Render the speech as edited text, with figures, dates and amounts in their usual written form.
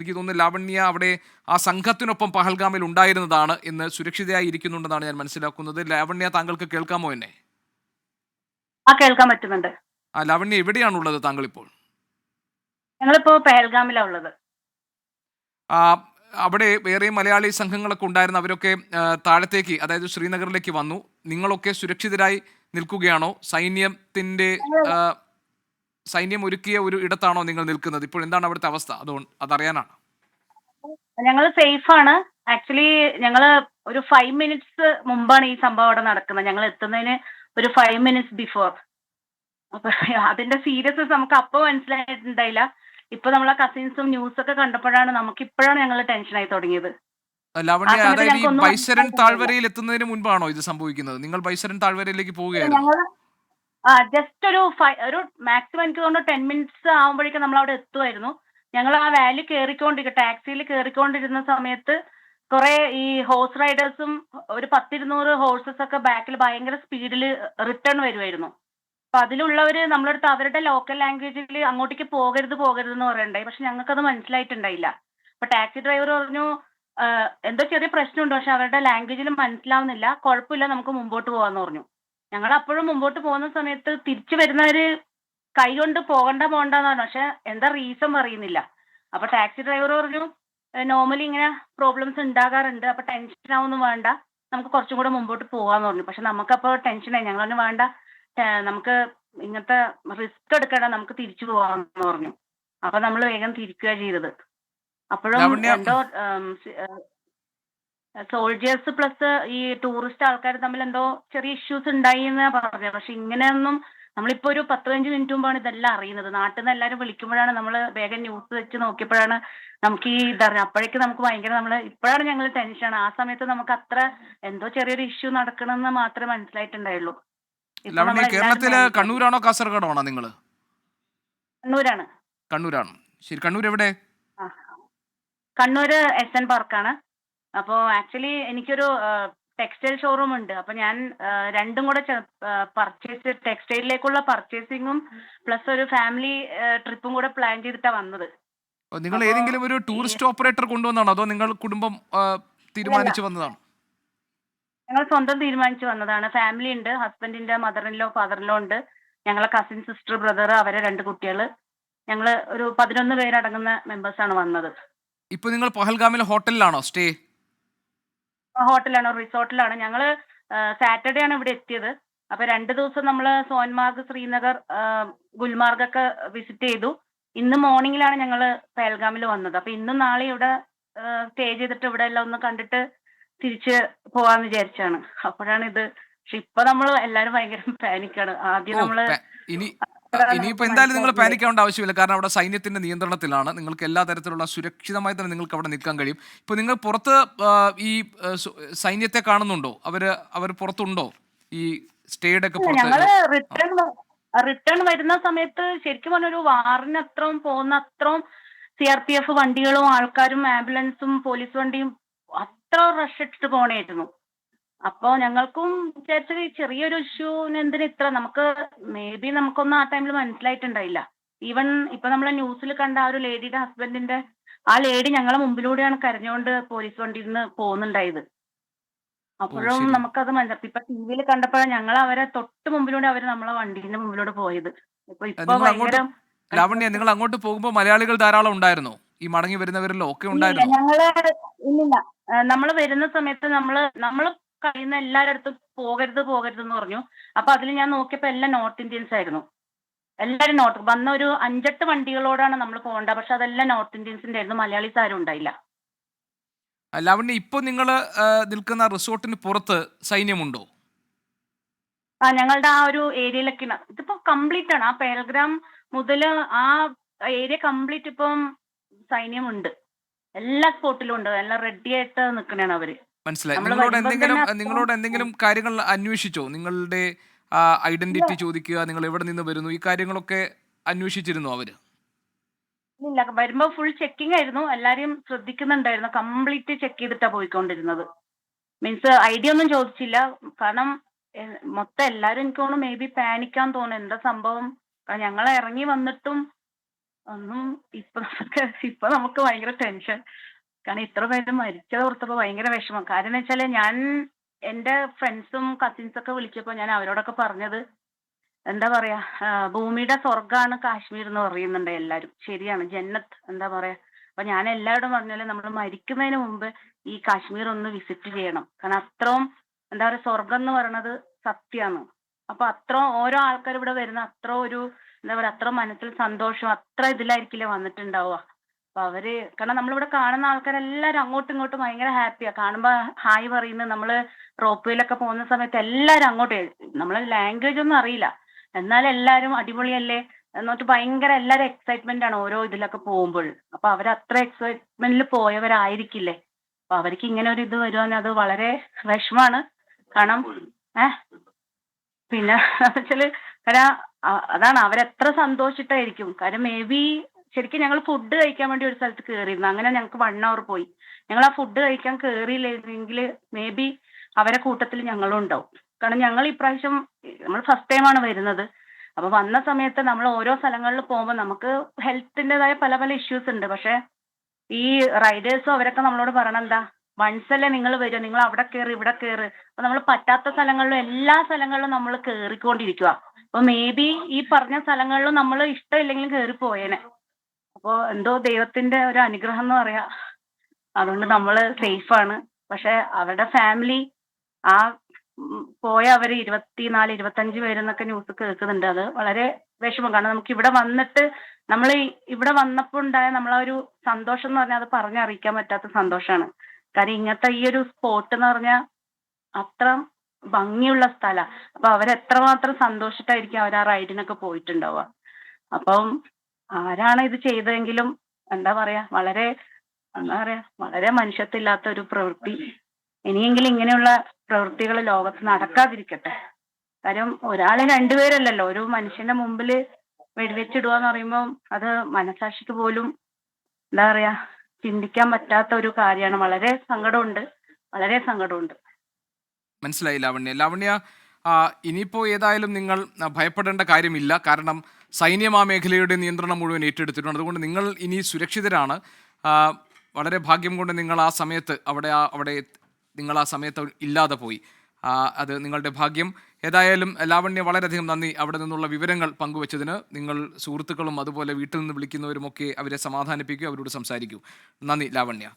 എനിക്ക് തോന്നുന്നു ലാവണ്യ അവിടെ ആ സംഘത്തിനൊപ്പം പഹൽഗാമിൽ ഉണ്ടായിരുന്നതാണ് എന്ന് സുരക്ഷിതയായി ഇരിക്കുന്നുണ്ടെന്നാണ് ഞാൻ മനസ്സിലാക്കുന്നത്. ലാവണ്യ, താങ്കൾക്ക് കേൾക്കാമോ എന്നെ? കേൾക്കാൻ പറ്റുന്നുണ്ട്. ലാവണ്യ, എവിടെയാണുള്ളത് താങ്കൾ ഇപ്പോൾ? ഞങ്ങളിപ്പോ പെഹൽഗാമിലാ ഉള്ളത്. ആ, അവിടെ വേറെയും മലയാളി സംഘങ്ങളൊക്കെ ഉണ്ടായിരുന്നു. അവരൊക്കെ താഴത്തേക്ക്, അതായത് ശ്രീനഗറിലേക്ക് വന്നു. നിങ്ങളൊക്കെ സുരക്ഷിതരായി നിൽക്കുകയാണോ? ഞങ്ങള് സൈന്യം ഒരുക്കിയ ഒരു ഇടത്താണോ നിങ്ങൾ നിൽക്കുന്നത്? ഇപ്പോൾ എന്താണ് അവിടുത്തെ അവസ്ഥ? അതറിയാനാണ്. ഞങ്ങള് സേഫ് ആണ്. ആക്ച്വലി ഞങ്ങള് ഒരു 5 മിനിറ്റ്സ് മുമ്പാണ് ഈ സംഭവം അവിടെ നടക്കുന്നത്. ഞങ്ങൾ എത്തുന്നതിന് ഒരു 5 മിനിറ്റ്സ് ബിഫോർ. അപ്പൊ അതിന്റെ സീരിയസ്നെസ് നമുക്ക് അപ്പൊ മനസ്സിലായിട്ടുണ്ടായില്ല. ഇപ്പൊ നമ്മളെ കസിൻസും ന്യൂസൊക്കെ കണ്ടപ്പോഴാണ് നമുക്കിപ്പോഴാണ് ഞങ്ങൾ ടെൻഷനായി തുടങ്ങിയത്. ആ ലാവണ്യ, സമയത്ത് അതായത് ഈ ഞങ്ങൾക്കൊന്നും ബൈസരൻ മനസ്സിലായിട്ടുണ്ടായില്ല. താഴ്വരയിൽ എത്തുന്നതിന് മുൻപാണോ ഇത് സംഭവിക്കുന്നത്? നിങ്ങൾ ബൈസരൻ താഴ്വരയിലേക്ക് പോവുകയായിരുന്നു? ഞങ്ങള് ജസ്റ്റ് ഒരു മാക്സിമം എനിക്ക് തോന്നുന്നു 10 മിനിറ്റ്സ് ആവുമ്പോഴേക്കും നമ്മളവിടെ എത്തുമായിരുന്നു. ഞങ്ങൾ ആ വാലി ടാക്സിയിൽ കേറിക്കൊണ്ടിരുന്ന സമയത്ത് കുറെ ഈ ഹോഴ്സ് റൈഡേഴ്സും ഒരു 10-200 ഹോഴ്സസ് ഒക്കെ ബാക്കിൽ ഭയങ്കര സ്പീഡിൽ റിട്ടേൺ വരുമായിരുന്നു. അപ്പൊ അതിലുള്ളവര് നമ്മളടുത്ത് അവരുടെ ലോക്കൽ ലാംഗ്വേജിൽ അങ്ങോട്ടേക്ക് പോകരുത് പോകരുത് എന്ന് പറയണ്ടായി. പക്ഷെ ഞങ്ങൾക്കത് മനസ്സിലായിട്ടുണ്ടായില്ല. അപ്പൊ ടാക്സി ഡ്രൈവർ പറഞ്ഞു എന്തോ ചെറിയ പ്രശ്നമുണ്ട്, പക്ഷെ അവരുടെ ലാംഗ്വേജിൽ മനസ്സിലാവുന്നില്ല, കുഴപ്പമില്ല, നമുക്ക് മുമ്പോട്ട് പോകാന്ന് പറഞ്ഞു. ഞങ്ങൾ അപ്പോഴും മുമ്പോട്ട് പോകുന്ന സമയത്ത് തിരിച്ചു വരുന്നവര് കൈ കൊണ്ട് പോകണ്ട പോകണ്ടെന്ന് പറഞ്ഞു. പക്ഷെ എന്താ റീസൺ പറയുന്നില്ല. അപ്പൊ ടാക്സി ഡ്രൈവർ പറഞ്ഞു നോർമലി ഇങ്ങനെ പ്രോബ്ലംസ് ഉണ്ടാകാറുണ്ട്, അപ്പൊ ടെൻഷൻ ആവൊന്നും വേണ്ട, നമുക്ക് കുറച്ചും കൂടെ മുമ്പോട്ട് പോകാന്ന് പറഞ്ഞു. പക്ഷെ നമുക്കപ്പോൾ ടെൻഷനായി. ഞങ്ങൾ പറഞ്ഞു വേണ്ട, നമുക്ക് ഇങ്ങനത്തെ റിസ്ക് എടുക്കണ്ട, നമുക്ക് തിരിച്ചു പോകാമെന്ന് പറഞ്ഞു. അപ്പൊ നമ്മൾ വേഗം തിരിക്കുക ചെയ്തത്. അപ്പോഴും ലാവണ്യ, എന്തോ സോൾജേഴ്സ് പ്ലസ് ഈ ടൂറിസ്റ്റ് ആൾക്കാർ തമ്മിൽ എന്തോ ചെറിയ ഇഷ്യൂസ് ഉണ്ടായി എന്നാ പറഞ്ഞത്. പക്ഷെ ഇങ്ങനെയൊന്നും നമ്മളിപ്പോ ഒരു 10-15 മിനിറ്റ് മുമ്പാണ് ഇതെല്ലാം അറിയുന്നത്. നാട്ടിൽ നിന്ന് എല്ലാവരും വിളിക്കുമ്പോഴാണ് നമ്മൾ വേഗം ന്യൂസ് വെച്ച് നോക്കിയപ്പോഴാണ് നമുക്ക് ഈ ഇതറിഞ്ഞത്. അപ്പോഴേക്ക് നമുക്ക് ഭയങ്കര ഇപ്പോഴാണ് ഞങ്ങൾ ടെൻഷനാണ്. ആ സമയത്ത് നമുക്ക് അത്ര എന്തോ ചെറിയൊരു ഇഷ്യൂ നടക്കണമെന്ന് മാത്രമേ മനസ്സിലായിട്ടുണ്ടായുള്ളൂ. ഇപ്പൊ ലാവണ്യ, നമ്മളെല്ലാരും കേരളത്തില് പാനിക്കാണ്. കണ്ണൂരാണോ കാസർഗോഡോ ആണോ നിങ്ങൾ? കണ്ണൂരാണ്. കണ്ണൂരാണ്. ശരി, കണ്ണൂർ എവിടെ? ആ കണ്ണൂര് SN പാർക്കാണ്. അപ്പോ ആക്ച്വലി എനിക്കൊരു ടെക്സ്റ്റൈൽ ഷോറൂം ഉണ്ട്. അപ്പൊ ഞാൻ രണ്ടും കൂടെ ടെക്സ്റ്റൈലിലേക്കുള്ള പർച്ചേസിങ്ങും പ്ലസ് ഒരു ഫാമിലി ട്രിപ്പും കൂടെ പ്ലാൻ ചെയ്തിട്ടാ വന്നത്. നിങ്ങൾ അപ്പോ ഏതെങ്കിലും ഒരു ഈ ടൂറിസ്റ്റ് ഓപ്പറേറ്റർ കൊണ്ടുവന്നാണോ, അതോ നിങ്ങൾ കുടുംബം അല്ലല്ല, തീരുമാനിച്ചു വന്നതാണോ? ഞങ്ങൾ സ്വന്തം തീരുമാനിച്ചു വന്നതാണ്. ഫാമിലി ഉണ്ട്, ഹസ്ബൻഡിന്റെ mother in law father in law ഉണ്ട്, ഞങ്ങളെ കസിൻ സിസ്റ്റർ ബ്രദർ, അവരെ 2 കുട്ടികൾ, ഞങ്ങള് ഒരു 11 പേരടങ്ങുന്ന മെമ്പേഴ്സാണ് വന്നത്. ഇപ്പൊ നിങ്ങൾ പഹൽഗാമിലെ ഹോട്ടലിലാണോ സ്റ്റേ? ഹോട്ടലാണ്, റിസോർട്ടിലാണ്. ഞങ്ങള് സാറ്റർഡേ ആണ് ഇവിടെ എത്തിയത്. അപ്പൊ 2 ദിവസം നമ്മള് സോൻമാർഗ്, ശ്രീനഗർ, ഗുൽമാർഗ് ഒക്കെ വിസിറ്റ് ചെയ്തു. ഇന്ന് മോർണിംഗിലാണ് ഞങ്ങള് പെഹൽഗാമിൽ വന്നത്. അപ്പൊ ഇന്നും നാളെയും ഇവിടെ സ്റ്റേ ചെയ്തിട്ട് ഇവിടെ എല്ലാം ഒന്ന് കണ്ടിട്ട് തിരിച്ച് പോവാന്ന് വിചാരിച്ചാണ്. അപ്പോഴാണ് ഇത്. പക്ഷെ ഇപ്പൊ നമ്മള് എല്ലാരും ഭയങ്കര പാനിക്കാണ്. ആദ്യം ഓ, നമ്മള് ഇനി ഇനിയിപ്പോ നമുക്ക് എന്തായാലും നിങ്ങൾ മനസ്സിലായിട്ടുണ്ടായി. പാനിക് ആവേണ്ട ആവശ്യമില്ല. കാരണം അവിടെ സൈന്യത്തിന്റെ നിയന്ത്രണത്തിലാണ്. നിങ്ങൾക്ക് എല്ലാ തരത്തിലുള്ള സുരക്ഷിതമായി തന്നെ നിങ്ങൾക്ക് അവിടെ നിൽക്കാൻ കഴിയും. ഇപ്പൊ നിങ്ങൾ പുറത്ത് ഈ സൈന്യത്തെ കാണുന്നുണ്ടോ? അവർ പുറത്തുണ്ടോ? ഈ സ്റ്റേയുടെ ഒക്കെ അല്ല, പുറത്ത്? ഞങ്ങള് റിട്ടേൺ വരുന്ന സമയത്ത് ശരിക്കും പറഞ്ഞ ഒരു വാറിന് അത്രയും പോകുന്ന അത്രയും CRPF വണ്ടികളും ആൾക്കാരും ആംബുലൻസും പോലീസ് വണ്ടിയും അത്ര റഷ് ഇട്ടിട്ട് പോണായിരുന്നു. അപ്പൊ ഞങ്ങൾക്കും വിചാരിച്ചത് ഈ ചെറിയൊരു ഇഷ്യൂന് എന്തിനാ ഇത്ര, നമുക്ക് മേ ബി നമുക്കൊന്നും ആ ടൈമിൽ മനസ്സിലായിട്ടുണ്ടായില്ല. ഈവൻ ഇപ്പൊ നമ്മളെ ന്യൂസിൽ കണ്ട ആ ഒരു ലേഡിയുടെ ഹസ്ബൻഡിന്റെ ആ ലേഡി ഞങ്ങളെ മുമ്പിലൂടെയാണ് കരഞ്ഞുകൊണ്ട് പോലീസ് വണ്ടിയിൽ നിന്ന് പോകുന്നുണ്ടായത്. ഓ, അപ്പോഴും ശരി. നമുക്കത് ഇപ്പൊ ടിവിയിൽ കണ്ടപ്പോഴാണ് ഞങ്ങൾ അവരെ തൊട്ട് മുമ്പിലൂടെ അവര് നമ്മളെ വണ്ടീന്റെ മുമ്പിലൂടെ പോയത്. ഇപ്പൊ നിങ്ങൾ അങ്ങോട്ട്, ഭയങ്കര ലാവണ്യ, നിങ്ങൾ അങ്ങോട്ട് പോകുമ്പോൾ മലയാളികൾ ധാരാളം ഉണ്ടായിരുന്നോ? ഈ മടങ്ങി വരുന്നവരിലോ ഒക്കെ ഇല്ലില്ല. ഉണ്ടായിരുന്നോ? ഇല്ലില്ല. നമ്മള് വരുന്ന സമയത്ത് നമ്മള് കഴിയുന്ന എല്ലാവരുടെ അടുത്തും പോകരുത് പോകരുത് എന്ന് പറഞ്ഞു. അപ്പൊ അതിൽ ഞാൻ നോക്കിയപ്പോ എല്ലാം നോർത്ത് ഇന്ത്യൻസ് ആയിരുന്നു. എല്ലാരും വന്ന ഒരു 5-8 വണ്ടികളോടാണ് നമ്മൾ പോകേണ്ടത്. പക്ഷെ അതെല്ലാം നോർത്ത് ഇന്ത്യൻസിന്റെ ആയിരുന്നു. മലയാളീസ് ആരും ഉണ്ടായില്ല. ലാവണ്യ, ഇപ്പൊ നിങ്ങൾ നിൽക്കുന്ന റിസോർട്ടിന് പുറത്ത് സൈന്യമുണ്ടോ? ഞങ്ങളുടെ ആ ഒരു ഏരിയയിലൊക്കെയാണ് ഇതിപ്പോ കംപ്ലീറ്റ് ആണ്. ആ പെഹൽഗ്രാം മുതൽ ആ ഏരിയ കംപ്ലീറ്റ് ഇപ്പം സൈന്യമുണ്ട്. എല്ലാ സ്പോട്ടിലും ഉണ്ട്. എല്ലാം റെഡി ആയിട്ട് നിൽക്കണേണ് അവര്. മനസ്സിലായി. നമ്മള് വരുമ്പം തന്നെ നിങ്ങളോട് എന്തെങ്കിലും കാര്യങ്ങൾ അന്വേഷിച്ചോ? നിങ്ങളുടെ ഇല്ല, ഐഡന്റിറ്റി ചോദിക്കുക, നിങ്ങൾ എവിടെ നിന്ന് വരുന്നു, ഈ കാര്യങ്ങളൊക്കെ അന്വേഷിച്ചിരുന്നോ അവര്? ഇല്ല, വരുമ്പോ ഫുൾ ചെക്കിംഗ് ആയിരുന്നു. എല്ലാരെയും ശ്രദ്ധിക്കുന്നുണ്ടായിരുന്നു. കംപ്ലീറ്റ് ചെക്ക് ചെയ്തിട്ടാ പോയിക്കൊണ്ടിരുന്നത്. മീൻസ് ഐഡി ഒന്നും ചോദിച്ചില്ല. കാരണം മൊത്തം എല്ലാരും എനിക്ക് തോന്നുന്നു മേ ബി പാനിക്കാൻ തോന്നുന്നു. എന്താ സംഭവം? കാരണം ഞങ്ങൾ ഇറങ്ങി വന്നിട്ടും ഒന്നും ഇപ്പൊ നമുക്ക് ഭയങ്കര ടെൻഷൻ. കാരണം ഇത്ര പേര് മരിച്ചത് ഓർത്തപ്പോ ഭയങ്കര വിഷമം. കാര്യം എന്ന് വെച്ചാല് ഞാൻ എന്റെ ഫ്രണ്ട്സും കസിൻസും ഒക്കെ വിളിച്ചപ്പോ ഞാൻ അവരോടൊക്കെ പറഞ്ഞത് എന്താ പറയാ ഭൂമിയുടെ സ്വർഗ്ഗാണ് കാശ്മീർ എന്ന് പറയുന്നുണ്ട് എല്ലാരും. ശരിയാണ്. ജന്നത്ത് എന്താ പറയാ. അപ്പൊ ഞാൻ എല്ലാവരോടും പറഞ്ഞാല് നമ്മൾ മരിക്കുന്നതിന് മുമ്പ് ഈ കാശ്മീർ ഒന്ന് വിസിറ്റ് ചെയ്യണം. കാരണം അത്രയും എന്താ പറയാ സ്വർഗം എന്ന് പറയണത് സത്യാണ്. അപ്പൊ അത്രയും ഓരോ ആൾക്കാർ ഇവിടെ വരുന്ന അത്ര ഒരു എന്താ പറയാ അത്ര മനസ്സിൽ സന്തോഷം അത്ര ഇതിലായിരിക്കില്ലേ വന്നിട്ടുണ്ടാവുക. അപ്പൊ അവര് കാരണം നമ്മളിവിടെ കാണുന്ന ആൾക്കാരെല്ലാരും അങ്ങോട്ടും ഇങ്ങോട്ടും ഭയങ്കര ഹാപ്പിയാ. കാണുമ്പോ ഹായ് പറയുന്നത് നമ്മള് റോപ്പ് പോകുന്ന സമയത്ത് എല്ലാരും അങ്ങോട്ട് നമ്മളെ ലാംഗ്വേജ് ഒന്നും അറിയില്ല. എന്നാലും എല്ലാരും അടിപൊളിയല്ലേ എന്നിട്ട് ഭയങ്കര എല്ലാരും എക്സൈറ്റ്മെന്റ് ആണ് ഓരോ ഇതിലൊക്കെ പോകുമ്പോൾ. അപ്പൊ അവരത്ര എക്സൈറ്റ്മെന്റിൽ പോയവരായിരിക്കില്ലേ. അപ്പൊ അവർക്ക് ഇങ്ങനെ ഒരു ഇത് വരുവാൻ അത് വളരെ വിഷമാണ്. കാരണം ഏഹ് പിന്നെ വെച്ചാല് കാരണം അതാണ് അവരെത്ര സന്തോഷിച്ചിട്ടായിരിക്കും. കാരണം മേ ബി ശരിക്കും ഞങ്ങൾ ഫുഡ് കഴിക്കാൻ വേണ്ടി ഒരു സ്ഥലത്ത് കയറിയിരുന്നു. അങ്ങനെ ഞങ്ങൾക്ക് 1 hour പോയി. ഞങ്ങൾ ആ ഫുഡ് കഴിക്കാൻ കയറിയില്ലെങ്കിൽ മേ ബി അവരെ കൂട്ടത്തിൽ ഞങ്ങളും ഉണ്ടാവും. കാരണം ഞങ്ങൾ ഇപ്രാവശ്യം നമ്മൾ ഫസ്റ്റ് ടൈമാണ് വരുന്നത്. അപ്പൊ വന്ന സമയത്ത് നമ്മൾ ഓരോ സ്ഥലങ്ങളിൽ പോകുമ്പോൾ നമുക്ക് ഹെൽത്തിൻ്റെതായ പല പല ഇഷ്യൂസ് ഉണ്ട്. പക്ഷെ ഈ റൈഡേഴ്സും അവരൊക്കെ നമ്മളോട് പറയണെന്താ വൺസ് അല്ലേ നിങ്ങൾ വരിക, നിങ്ങൾ അവിടെ കയറി ഇവിടെ കയറ്. അപ്പൊ നമ്മൾ പറ്റാത്ത സ്ഥലങ്ങളിലും എല്ലാ സ്ഥലങ്ങളിലും നമ്മൾ കയറിക്കൊണ്ടിരിക്കുക. അപ്പൊ മേ ബി ഈ പറഞ്ഞ സ്ഥലങ്ങളിലും നമ്മൾ ഇഷ്ടമില്ലെങ്കിലും കയറി പോയേനെ. അപ്പൊ എന്തോ ദൈവത്തിന്റെ ഒരു അനുഗ്രഹം എന്ന് പറയാ. അതുകൊണ്ട് നമ്മള് സേഫാണ്. പക്ഷെ അവരുടെ ഫാമിലി ആ പോയ അവര് 24, 25 പേരെന്നൊക്കെ ന്യൂസ് കേൾക്കുന്നുണ്ട്. അത് വളരെ വിഷമം. കാരണം നമുക്ക് ഇവിടെ വന്നിട്ട് നമ്മൾ ഇവിടെ വന്നപ്പോ ഉണ്ടായ നമ്മളെ ഒരു സന്തോഷം എന്ന് പറഞ്ഞാൽ അത് പറഞ്ഞറിയിക്കാൻ പറ്റാത്ത സന്തോഷമാണ്. കാര്യം ഇങ്ങനത്തെ ഈ ഒരു സ്പോട്ട് എന്ന് പറഞ്ഞാൽ അത്ര ഭംഗിയുള്ള സ്ഥലാ. അപ്പൊ അവരെത്രമാത്രം സന്തോഷിച്ചിട്ടായിരിക്കും അവർ ആ റൈഡിനൊക്കെ പോയിട്ടുണ്ടാവുക. അപ്പം ആരാണ് ഇത് ചെയ്തതെങ്കിലും എന്താ പറയാ വളരെ എന്താ പറയാ വളരെ മനുഷ്യത്വമില്ലാത്ത ഒരു പ്രവൃത്തി. ഇനിയെങ്കിലും ഇങ്ങനെയുള്ള പ്രവൃത്തികൾ ലോകത്ത് നടക്കാതിരിക്കട്ടെ. കാര്യം ഒരാള് രണ്ടുപേരല്ലല്ലോ ഒരു മനുഷ്യന്റെ മുമ്പിൽ വെടിവെച്ചിടുക എന്ന് പറയുമ്പോൾ അത് മനസാക്ഷിക്ക് പോലും എന്താ പറയാ ചിന്തിക്കാൻ പറ്റാത്ത ഒരു കാര്യമാണ്. വളരെ സങ്കടമുണ്ട്, വളരെ സങ്കടമുണ്ട്. മനസ്സിലായി ലാവണ്യ. ലാവണ്യ, ഇനിയിപ്പോൾ ഏതായാലും നിങ്ങൾ ഭയപ്പെടേണ്ട കാര്യമില്ല. കാരണം സൈന്യം ആ മേഖലയുടെ നിയന്ത്രണം മുഴുവൻ ഏറ്റെടുത്തിട്ടുണ്ട്. അതുകൊണ്ട് നിങ്ങൾ ഇനി സുരക്ഷിതരാണ്. ആ, വളരെ ഭാഗ്യം കൊണ്ട് നിങ്ങൾ ആ സമയത്ത് അവിടെ നിങ്ങൾ ആ സമയത്ത് ഇല്ലാതെ പോയി. അത് നിങ്ങളുടെ ഭാഗ്യം. ഏതായാലും ലാവണ്യ, വളരെയധികം നന്ദി അവിടെ നിന്നുള്ള വിവരങ്ങൾ പങ്കുവച്ചതിന്. നിങ്ങൾ സുഹൃത്തുക്കളും അതുപോലെ വീട്ടിൽ നിന്ന് വിളിക്കുന്നവരുമൊക്കെ അവരെ സമാധാനിപ്പിക്കൂ, അവരോട് സംസാരിക്കൂ. നന്ദി ലാവണ്യ.